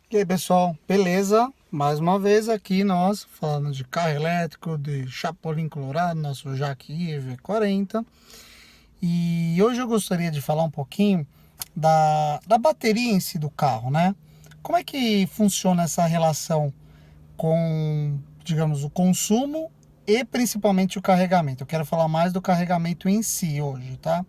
E aí, pessoal, beleza? Mais uma vez aqui nós falando de carro elétrico de Chapolin Colorado, nosso Jaque EV40. E hoje eu gostaria de falar um pouquinho da bateria em si do carro, né? Como é que funciona essa relação com, digamos, o consumo e principalmente o carregamento? Eu quero falar mais do carregamento em si hoje, tá?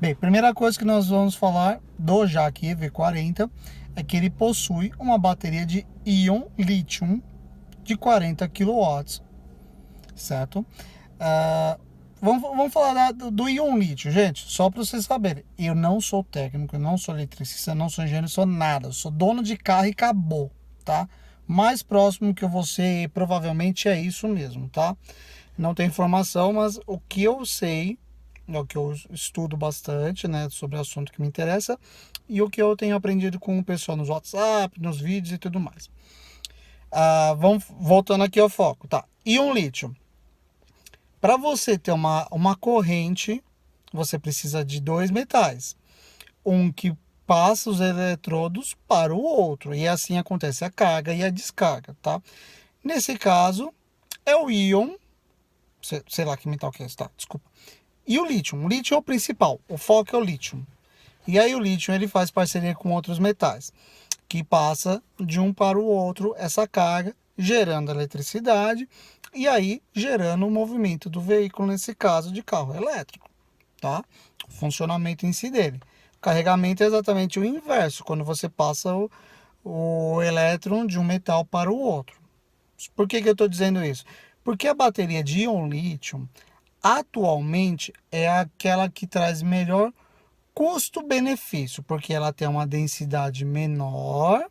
Bem, primeira coisa que nós vamos falar do Jaque EV40 é que ele possui uma bateria de íon lítio de 40 kW, certo? Vamos falar do íon lítio, gente, só para vocês saberem. Eu não sou técnico, eu não sou eletricista, eu não sou engenheiro, eu sou nada. Eu sou dono de carro e acabou, tá? Mais próximo que você provavelmente é isso mesmo, tá? Não tem informação, mas o que eu sei é o que eu estudo bastante, né, sobre o assunto que me interessa e o que eu tenho aprendido com o pessoal nos WhatsApp, nos vídeos e tudo mais. Vamos voltando aqui ao foco, tá? Íon lítio. Para você ter uma corrente, você precisa de dois metais. Um que passa os eletrodos para o outro. E assim acontece a carga e a descarga, tá? Nesse caso, é o íon, sei lá que metal que é esse, tá? Desculpa. E o lítio? O lítio é o principal, o foco é o lítio. E aí o lítio ele faz parceria com outros metais, que passa de um para o outro essa carga, gerando eletricidade e aí gerando o movimento do veículo, nesse caso de carro elétrico, tá? O funcionamento em si dele. O carregamento é exatamente o inverso, quando você passa o elétron de um metal para o outro. Por que eu estou dizendo isso? Porque a bateria de íon lítio atualmente é aquela que traz melhor custo-benefício, porque ela tem uma densidade menor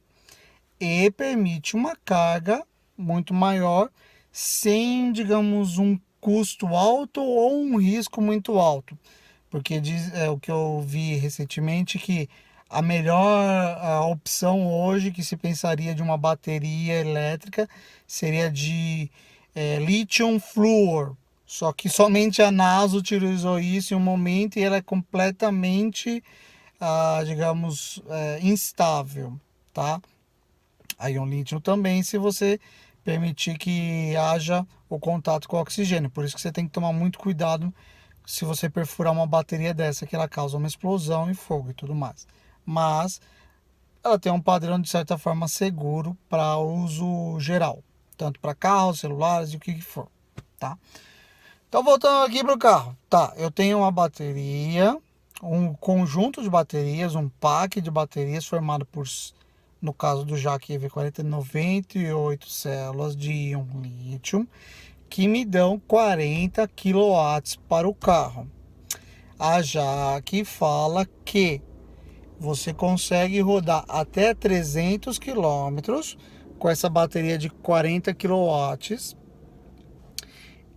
e permite uma carga muito maior, sem, digamos, um custo alto ou um risco muito alto. Porque o que eu vi recentemente que a opção hoje que se pensaria de uma bateria elétrica seria de lithium fluor. Só que somente a NASA utilizou isso em um momento e ela é completamente, digamos, instável, tá? A íon lítio também, se você permitir que haja o contato com o oxigênio. Por isso que você tem que tomar muito cuidado se você perfurar uma bateria dessa, que ela causa uma explosão e fogo e tudo mais. Mas ela tem um padrão de certa forma seguro para uso geral, tanto para carros, celulares e o que for, tá? Então voltando aqui para o carro, tá? Eu tenho uma bateria, um conjunto de baterias, um pack de baterias formado por, no caso do Jaque EV40, 98 células de íon lítio que me dão 40 quilowatts para o carro. A Jaque fala que você consegue rodar até 300 quilômetros com essa bateria de 40 quilowatts.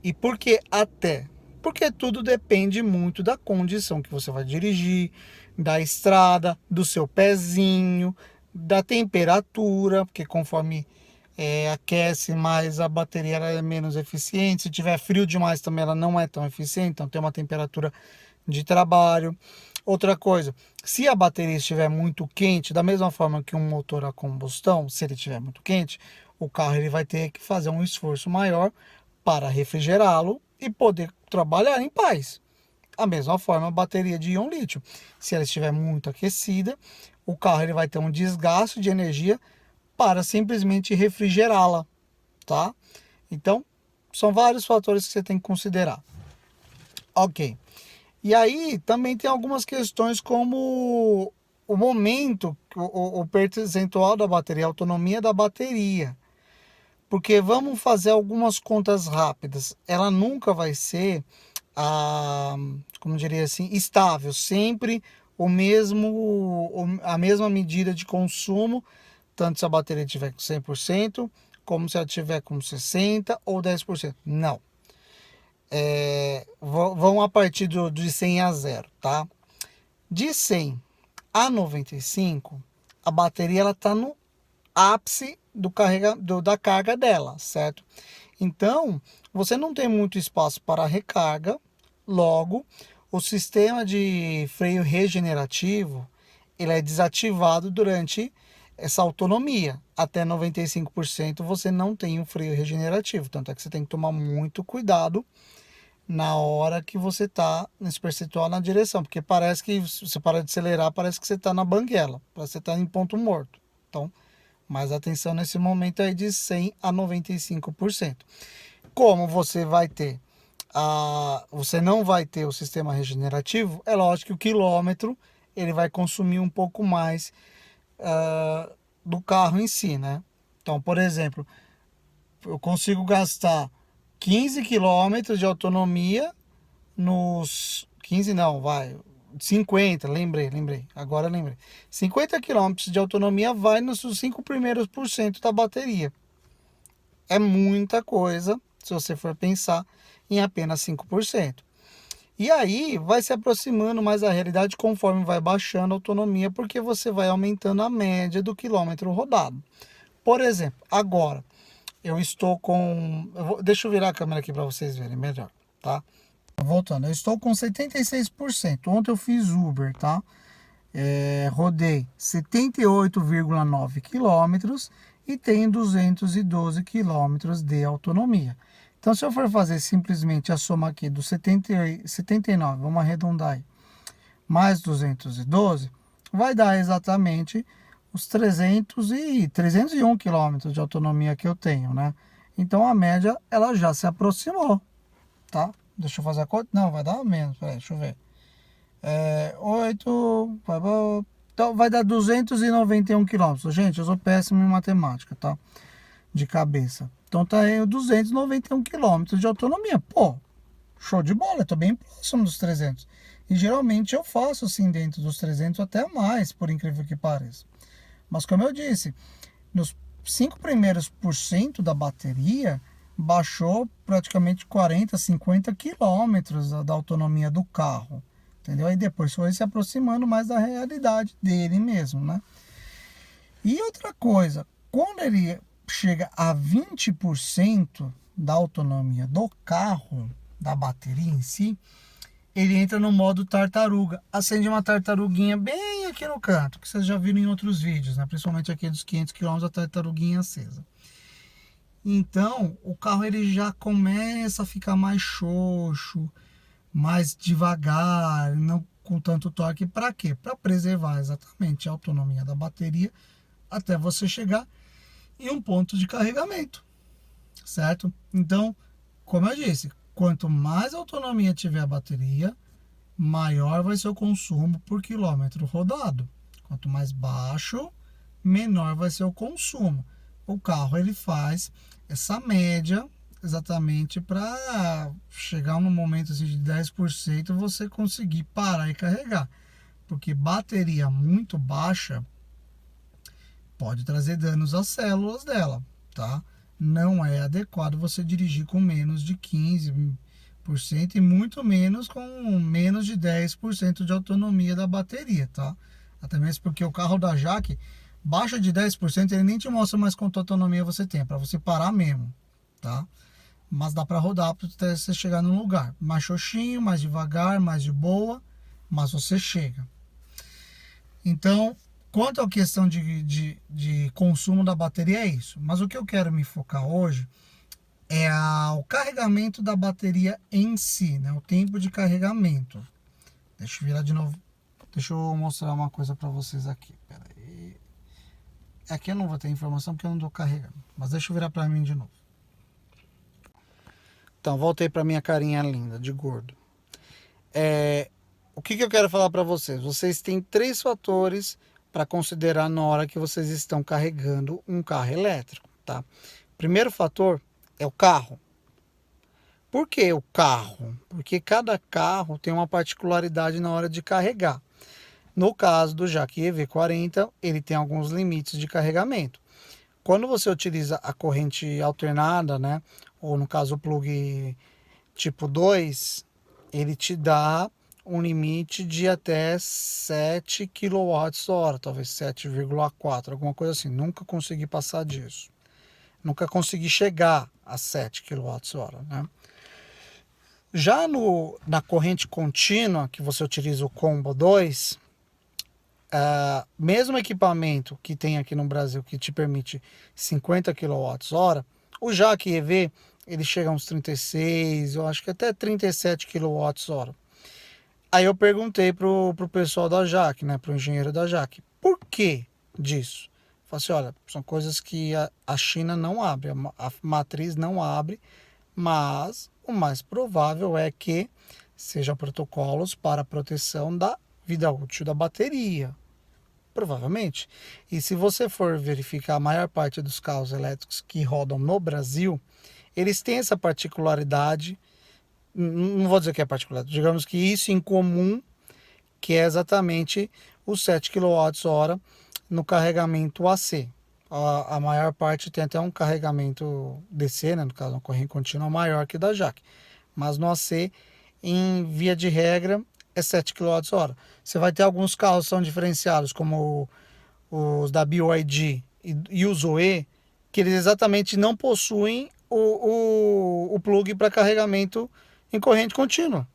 E por que até? Porque tudo depende muito da condição que você vai dirigir, da estrada, do seu pezinho, da temperatura, porque conforme aquece mais a bateria ela é menos eficiente. Se tiver frio demais também ela não é tão eficiente, então tem uma temperatura de trabalho. Outra coisa, se a bateria estiver muito quente, da mesma forma que um motor a combustão, se ele estiver muito quente, o carro ele vai ter que fazer um esforço maior para refrigerá-lo e poder trabalhar em paz. A mesma forma a bateria de íon lítio, se ela estiver muito aquecida, o carro ele vai ter um desgaste de energia para simplesmente refrigerá-la, tá? Então, são vários fatores que você tem que considerar. Ok. E aí também tem algumas questões como o momento, o percentual da bateria, a autonomia da bateria. Porque vamos fazer algumas contas rápidas. Ela nunca vai ser, como diria assim, estável. Sempre a mesma medida de consumo, tanto se a bateria tiver com 100%, como se ela tiver com 60% ou 10%. Não. Vão a partir de 100 a 0, tá? De 100 a 95, a bateria ela está no ápice da carga dela, certo? Então, você não tem muito espaço para recarga, logo, o sistema de freio regenerativo ele é desativado durante essa autonomia. Até 95% você não tem um freio regenerativo. Tanto é que você tem que tomar muito cuidado na hora que você está nesse percentual na direção. Porque parece que se você para de acelerar, parece que você está na banguela. Parece que você está em ponto morto. Então, mais atenção nesse momento aí de 100 a 95%. Como você vai ter você não vai ter o sistema regenerativo, é lógico que o quilômetro ele vai consumir um pouco mais do carro em si, né? Então, por exemplo, eu consigo gastar 15 quilômetros de autonomia nos 15 não, vai, 50, lembrei, agora lembrei. 50 quilômetros de autonomia vai nos 5 primeiros por cento da bateria. É muita coisa, se você for pensar em apenas 5%. E aí vai se aproximando mais da realidade conforme vai baixando a autonomia, porque você vai aumentando a média do quilômetro rodado. Por exemplo, agora eu estou com. Deixa eu virar a câmera aqui para vocês verem melhor, tá? Voltando, eu estou com 76%. Ontem eu fiz Uber, tá? Rodei 78,9 quilômetros e tenho 212 quilômetros de autonomia. Então, se eu for fazer simplesmente a soma aqui do 79, vamos arredondar aí, mais 212, vai dar exatamente os 301 quilômetros de autonomia que eu tenho, né? Então, a média, ela já se aproximou, tá? Deixa eu fazer a conta. Não, vai dar menos, peraí, deixa eu ver. 8, então vai dar 291 quilômetros. Gente, eu sou péssimo em matemática, tá? De cabeça. Então tá aí 291 quilômetros de autonomia. Pô, show de bola, eu tô bem próximo dos 300. E geralmente eu faço assim dentro dos 300 até mais, por incrível que pareça. Mas como eu disse, nos 5 primeiros por cento da bateria, baixou praticamente 40, 50 quilômetros da autonomia do carro. Entendeu? Aí depois foi se aproximando mais da realidade dele mesmo, né? E outra coisa, quando ele chega a 20% da autonomia do carro, da bateria em si, ele entra no modo tartaruga. Acende uma tartaruguinha bem aqui no canto, que vocês já viram em outros vídeos, né? Principalmente aqui dos 500 km, a tartaruguinha acesa. Então, o carro ele já começa a ficar mais xoxo, mais devagar, não com tanto torque. Para quê? Para preservar exatamente a autonomia da bateria até você chegar em um ponto de carregamento, certo? Então, como eu disse, quanto mais autonomia tiver a bateria, maior vai ser o consumo por quilômetro rodado. Quanto mais baixo, menor vai ser o consumo. O carro ele faz essa média exatamente para chegar num momento assim, de 10% você conseguir parar e carregar. Porque bateria muito baixa pode trazer danos às células dela, tá? Não é adequado você dirigir com menos de 15% e muito menos com menos de 10% de autonomia da bateria, tá? Até mesmo porque o carro da Jaque baixa de 10%, ele nem te mostra mais quanta autonomia você tem, para você parar mesmo, tá? Mas dá para rodar até você chegar num lugar mais xoxinho, mais devagar, mais de boa, mas você chega. Então, quanto à questão de consumo da bateria, é isso. Mas o que eu quero me focar hoje é o carregamento da bateria em si, né? O tempo de carregamento. Deixa eu virar de novo. Deixa eu mostrar uma coisa para vocês aqui. Pera aí. Aqui eu não vou ter informação porque eu não estou carregando. Mas deixa eu virar para mim de novo. Então, voltei para minha carinha linda de gordo. O que eu quero falar para vocês? Vocês têm 3 fatores para considerar na hora que vocês estão carregando um carro elétrico, tá? Primeiro fator é o carro. Por que o carro? Porque cada carro tem uma particularidade na hora de carregar. No caso do Jaque EV40, ele tem alguns limites de carregamento. Quando você utiliza a corrente alternada, né, ou no caso o plug tipo 2, ele te dá um limite de até 7 kWh, talvez 7,4, alguma coisa assim. Nunca consegui passar disso. Nunca consegui chegar a 7 kWh, né? Já na corrente contínua, que você utiliza o Combo 2, mesmo equipamento que tem aqui no Brasil que te permite 50 kWh, o Jack EV ele chega a uns 36, eu acho que até 37 kWh. Aí eu perguntei pro pessoal da Jack, né, pro engenheiro da Jack, por que disso? Falei assim, olha, são coisas que a China não abre, a matriz não abre, mas o mais provável é que sejam protocolos para proteção da vida útil da bateria. Provavelmente. E se você for verificar a maior parte dos carros elétricos que rodam no Brasil, eles têm essa particularidade, não vou dizer que é particular, digamos que isso em comum, que é exatamente os 7 kWh no carregamento AC. A maior parte tem até um carregamento DC, né, no caso, uma corrente contínua maior que o da Jack. Mas no AC, em via de regra, é 7 kWh. Você vai ter alguns carros que são diferenciados, como os da BYD e o Zoe, que eles exatamente não possuem o plug para carregamento em corrente contínua.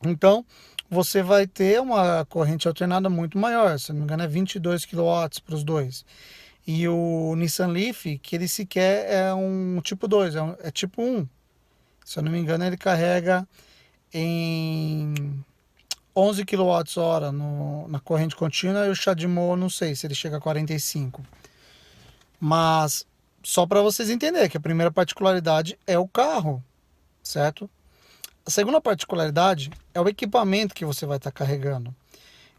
Então, você vai ter uma corrente alternada muito maior, se não me engano é 22 kW para os dois. E o Nissan Leaf, que ele sequer é um tipo 2, é tipo 1. Se eu não me engano, ele carrega em 11 kWh na corrente contínua, e o CHAdeMO, não sei se ele chega a 45. Mas só para vocês entenderem que a primeira particularidade é o carro, certo? A segunda particularidade é o equipamento que você vai estar carregando.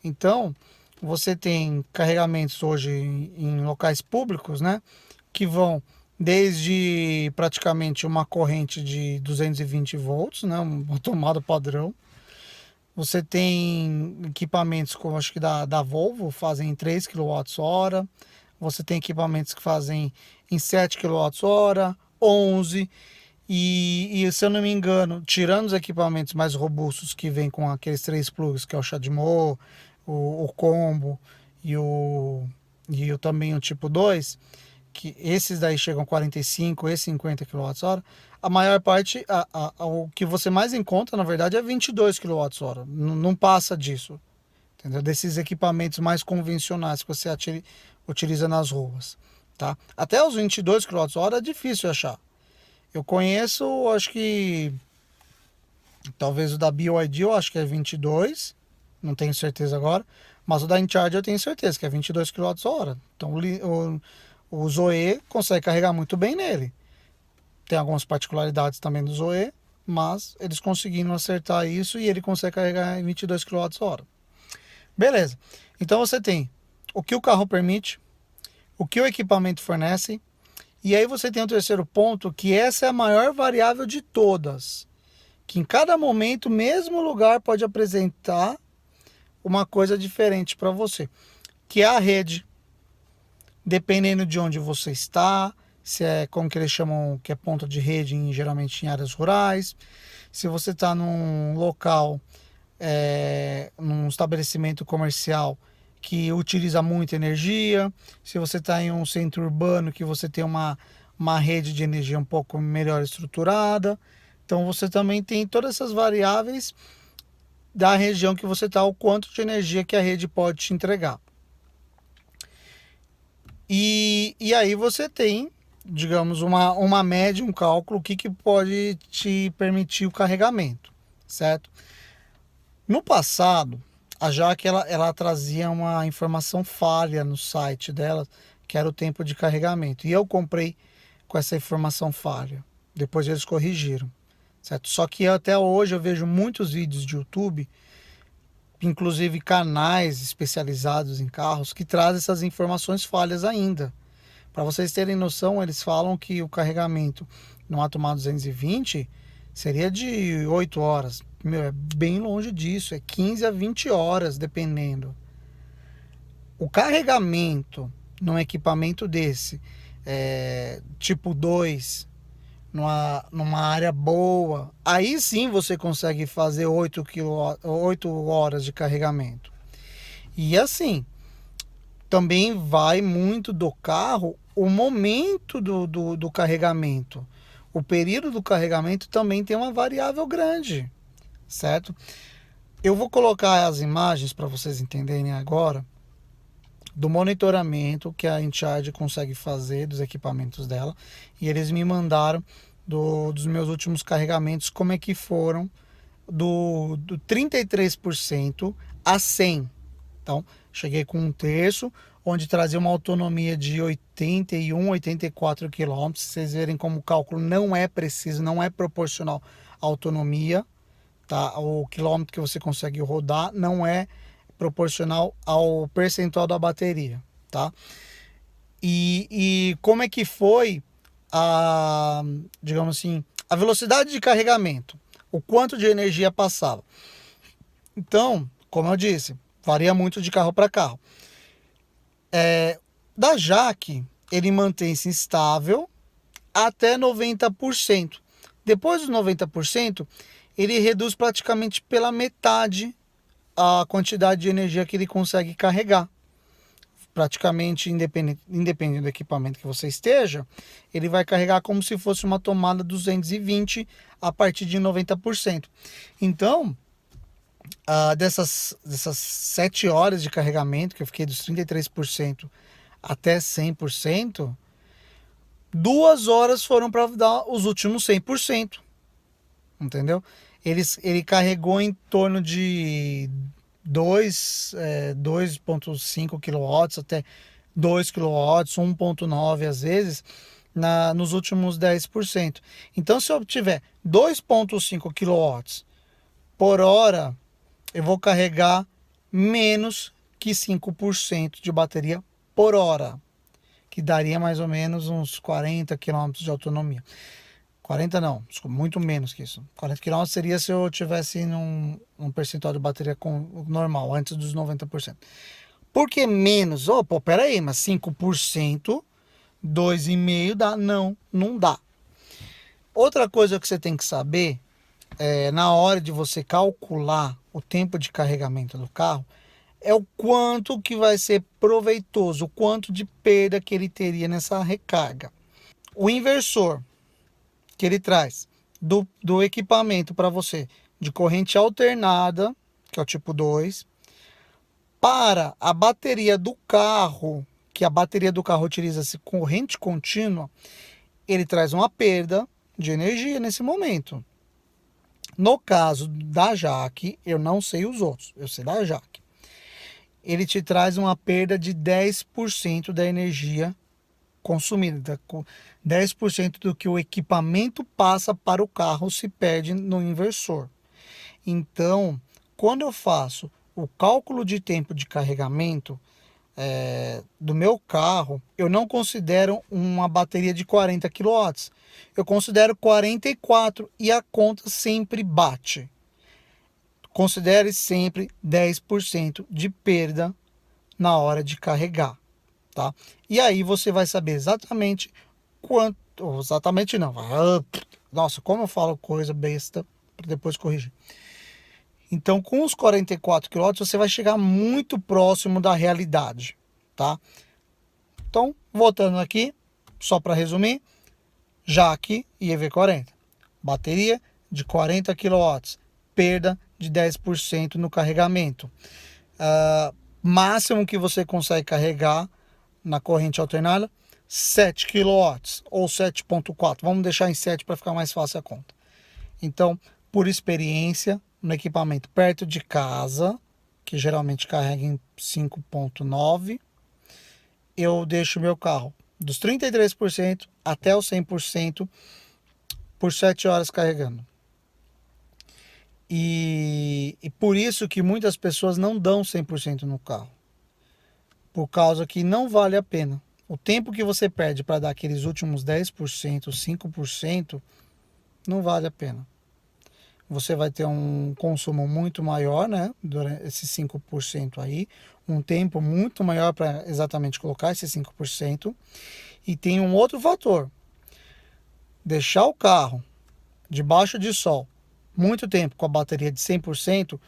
Então, você tem carregamentos hoje em locais públicos, né? Que vão desde praticamente uma corrente de 220 volts, né? Uma tomada padrão. Você tem equipamentos como acho que da Volvo, fazem em 3 kWh. Você tem equipamentos que fazem em 7 kWh, 11. E se eu não me engano, tirando os equipamentos mais robustos que vêm com aqueles 3 plugs, que é o CHAdeMO, o combo e também o tipo 2, que esses daí chegam a 45 e 50 kWh, a maior parte, o que você mais encontra, na verdade, é 22 kWh. Não passa disso, entendeu? Desses equipamentos mais convencionais que você utiliza nas ruas, tá? Até os 22 kWh é difícil achar. Eu conheço, acho que talvez o da BYD, eu acho que é 22, não tenho certeza agora, mas o da InCharge eu tenho certeza que é 22 kWh. Então o Zoe consegue carregar muito bem nele. Tem algumas particularidades também do Zoe, mas eles conseguiram acertar isso e ele consegue carregar em 22 kWh. Beleza. Então você tem o que o carro permite, o que o equipamento fornece. E aí você tem o terceiro ponto, que essa é a maior variável de todas. Que em cada momento, o mesmo lugar pode apresentar uma coisa diferente para você. Que é a rede. Dependendo de onde você está, se é como que eles chamam, que é ponta de rede, geralmente em áreas rurais. Se você está num local, num estabelecimento comercial que utiliza muita energia, se você está em um centro urbano que você tem uma rede de energia um pouco melhor estruturada. Então você também tem todas essas variáveis da região que você está, o quanto de energia que a rede pode te entregar. E aí você tem, digamos, uma média, um cálculo, o que pode te permitir o carregamento, certo? No passado, a Jaque ela trazia uma informação falha no site dela, que era o tempo de carregamento. E eu comprei com essa informação falha. Depois eles corrigiram, certo? Só que até hoje eu vejo muitos vídeos de YouTube, inclusive canais especializados em carros, que trazem essas informações falhas ainda. Para vocês terem noção, eles falam que o carregamento numa tomada 220 seria de 8 horas. Meu, é bem longe disso, é 15 a 20 horas, dependendo. O carregamento num equipamento desse, tipo 2, numa área boa, aí sim você consegue fazer 8 horas de carregamento. E assim, também vai muito do carro, o momento do carregamento. O período do carregamento também tem uma variável grande, certo? Eu vou colocar as imagens para vocês entenderem agora, do monitoramento que a InCharge consegue fazer dos equipamentos dela, e eles me mandaram dos meus últimos carregamentos como é que foram do 33% a 100%. Então, cheguei com 1/3, onde trazia uma autonomia de 81, 84 km. Vocês verem como o cálculo não é preciso, não é proporcional à autonomia, tá? O quilômetro que você consegue rodar não é proporcional ao percentual da bateria, tá? E como é que foi digamos assim, a velocidade de carregamento, o quanto de energia passava. Então, como eu disse, varia muito de carro para carro. Da Jaque, ele mantém-se estável até 90%. Depois dos 90%, ele reduz praticamente pela metade a quantidade de energia que ele consegue carregar. Praticamente independente do equipamento que você esteja, ele vai carregar como se fosse uma tomada 220 a partir de 90%. Então, dessas 7 horas de carregamento, que eu fiquei dos 33% até 100%, 2 horas foram para dar os últimos 100%. Entendeu? Ele carregou em torno de 2,5 kW até 2 kW, 1,9 às vezes, nos últimos 10%. Então, se eu tiver 2,5 kW por hora, eu vou carregar menos que 5% de bateria por hora, que daria mais ou menos uns 40 km de autonomia. 40 não, muito menos que isso. 40 km seria se eu tivesse num percentual de bateria normal, antes dos 90%. Por que menos? Peraí, mas 5%, 2,5% dá? Não dá. Outra coisa que você tem que saber, na hora de você calcular o tempo de carregamento do carro, é o quanto que vai ser proveitoso, o quanto de perda que ele teria nessa recarga. O inversor que ele traz do equipamento para você de corrente alternada, que é o tipo 2, para a bateria do carro, que a bateria do carro utiliza-se corrente contínua, ele traz uma perda de energia nesse momento. No caso da Jaque, eu não sei os outros, eu sei da Jaque. Ele te traz uma perda de 10% da energia consumida. 10% do que o equipamento passa para o carro se perde no inversor. Então, quando eu faço o cálculo de tempo de carregamento do meu carro, eu não considero uma bateria de 40 kW. Eu considero 44 e a conta sempre bate. Considere sempre 10% de perda na hora de carregar. Tá? E aí você vai saber exatamente quanto, exatamente não, nossa, como eu falo coisa besta para depois corrigir. Então, com os 44 kW, você vai chegar muito próximo da realidade, tá? Então, voltando aqui, só para resumir, Jaque e EV40, bateria de 40 kW, perda de 10% no carregamento. Máximo que você consegue carregar na corrente alternada, 7 kW ou 7,4. Vamos deixar em 7 para ficar mais fácil a conta. Então, por experiência, no equipamento perto de casa, que geralmente carrega em 5,9, eu deixo meu carro dos 33% até os 100% por 7 horas carregando. E por isso que muitas pessoas não dão 100% no carro. Por causa que não vale a pena. O tempo que você perde para dar aqueles últimos 10%, 5%, não vale a pena. Você vai ter um consumo muito maior, né? Durante esses 5% aí. Um tempo muito maior para exatamente colocar esses 5%. E tem um outro fator. Deixar o carro debaixo de sol muito tempo com a bateria de 100%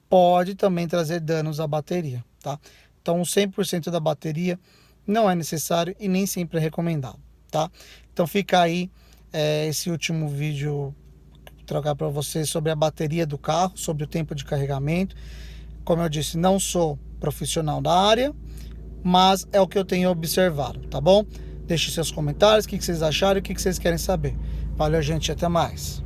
pode também trazer danos à bateria, tá? Então, 100% da bateria não é necessário e nem sempre é recomendado, tá? Então, fica aí esse último vídeo trocar para vocês sobre a bateria do carro, sobre o tempo de carregamento. Como eu disse, não sou profissional da área, mas é o que eu tenho observado, tá bom? Deixe seus comentários, o que vocês acharam e o que vocês querem saber. Valeu, gente, até mais.